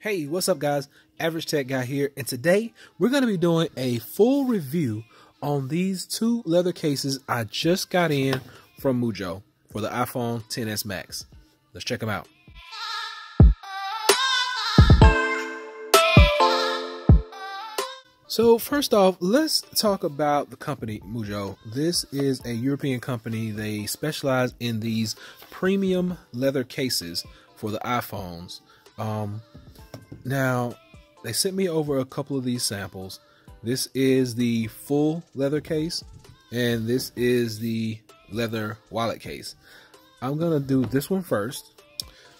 Hey, what's up guys? Average Tech Guy here, and today we're going to be doing a full review on these two leather cases I just got in from Mujo for the iPhone XS Max. Let's check them out. So first off, let's talk about the company Mujo. This is a European company. They specialize in these premium leather cases for the iPhones. Now, they sent me over a couple of these samples. This is the full leather case, and this is the leather wallet case. I'm gonna do this one first.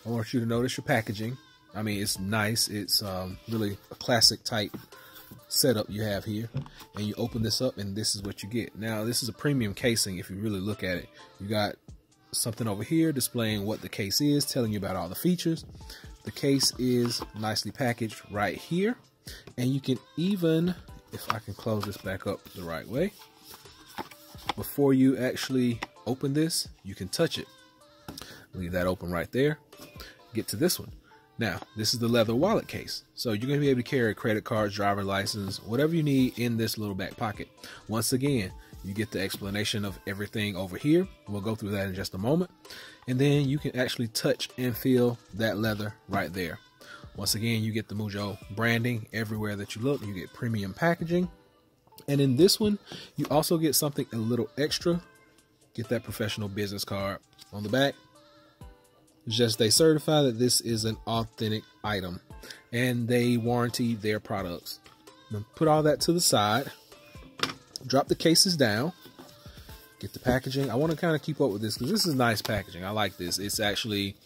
I want you to notice your packaging. I mean, it's nice. It's really a classic type setup you have here, and you open this up and this is what you get. Now, this is a premium casing. If you really look at it, you got something over here displaying what the case is, telling you about all the features. The case is nicely packaged right here, and you can even, if I can close this back up the right way, before you actually open this, you can touch it. Leave that open right there. Get to this one. Now, this is the leather wallet case. So you're going to be able to carry credit cards, driver license, whatever you need in this little back pocket. Once again, you get the explanation of everything over here. We'll go through that in just a moment. And then you can actually touch and feel that leather right there. Once again, you get the Mujo branding everywhere that you look. You get premium packaging. And in this one, you also get something a little extra. Get that professional business card on the back. Just they certify that this is an authentic item, and they warranty their products. Put all that to the side. Drop the cases down. Get the packaging. I want to kind of keep up with this because this is nice packaging. I like this. It's actually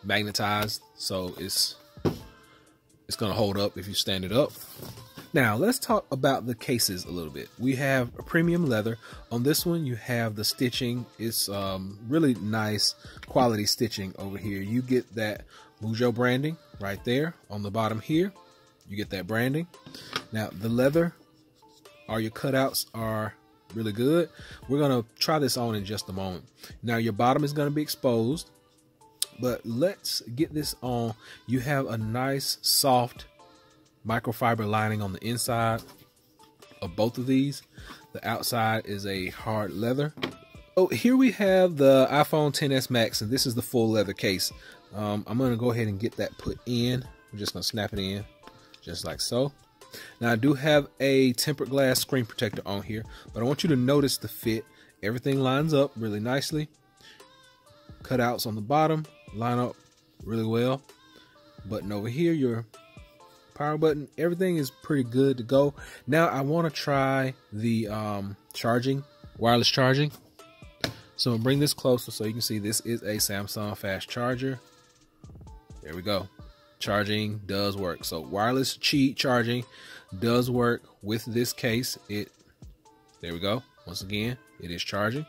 magnetized, so it's going to hold up if you stand it up. Now, let's talk about the cases a little bit. We have a premium leather. On this one, you have the stitching. It's really nice quality stitching over here. You get that Mujo branding right there on the bottom here. You get that branding. Now, the leather, all your cutouts are really good. We're going to try this on in just a moment. Now, your bottom is going to be exposed, but let's get this on. You have a nice, soft microfiber lining on the inside of both of these. The outside is a hard leather. Oh, here we have the iPhone XS Max, and this is the full leather case. I'm going to go ahead and get that put in. We're just going to snap it in just like so. Now, I do have a tempered glass screen protector on here, but I want you to notice the fit. Everything lines up really nicely. Cutouts on the bottom line up really well. Button over here, your power button, everything is pretty good to go. Now I want to try the wireless charging. So I'm gonna bring this closer so you can see this is a Samsung fast charger. There we go. Charging does work. So wireless Qi charging does work with this case. There we go. Once again, it is charging.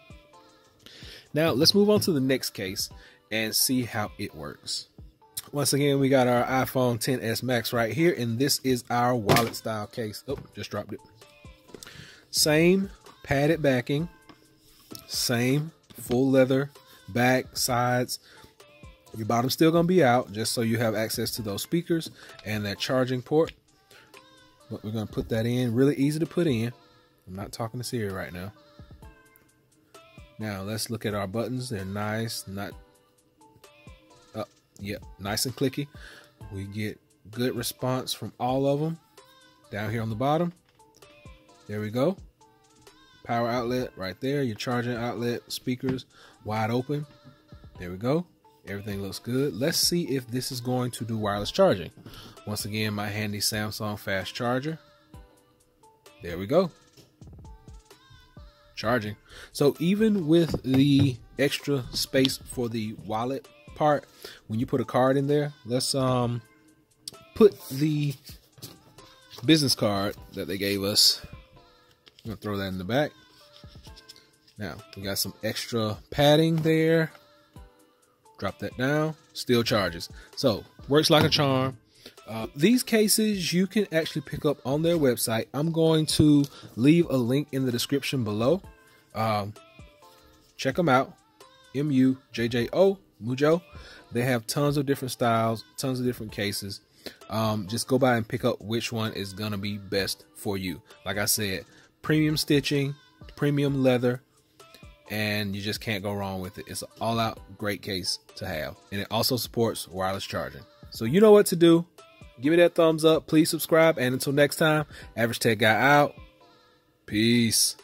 Now let's move on to the next case and see how it works. Once again, we got our iPhone XS Max right here, and this is our wallet style case. Oh, just dropped it. Same padded backing, same full leather back, sides. Your bottom's still gonna be out just so you have access to those speakers and that charging port. But we're gonna put that in, really easy to put in. I'm not talking to Siri right now. Now let's look at our buttons. They're nice, Yep, nice and clicky. We get good response from all of them. Down here on the bottom, there we go. Power outlet right there. Your charging outlet, speakers wide open. There we go. Everything looks good. Let's see if this is going to do wireless charging. Once again, my handy Samsung fast charger. There we go. Charging. So even with the extra space for the wallet part, when you put a card in there, let's put the business card that they gave us. I'm gonna throw that in the back. Now we got some extra padding there. Drop that down. Still charges. So works like a charm. These cases you can actually pick up on their website. I'm going to leave a link in the description below. Check them out. Mujjo. They have tons of different styles, tons of different cases. Just go by and pick up which one is gonna be best for you. Like I said, premium stitching, premium leather, and you just can't go wrong with it. It's an all-out great case to have, and it also supports wireless charging. So you know what to do. Give me that thumbs up. Please subscribe, and until next time, Average Tech Guy out. Peace.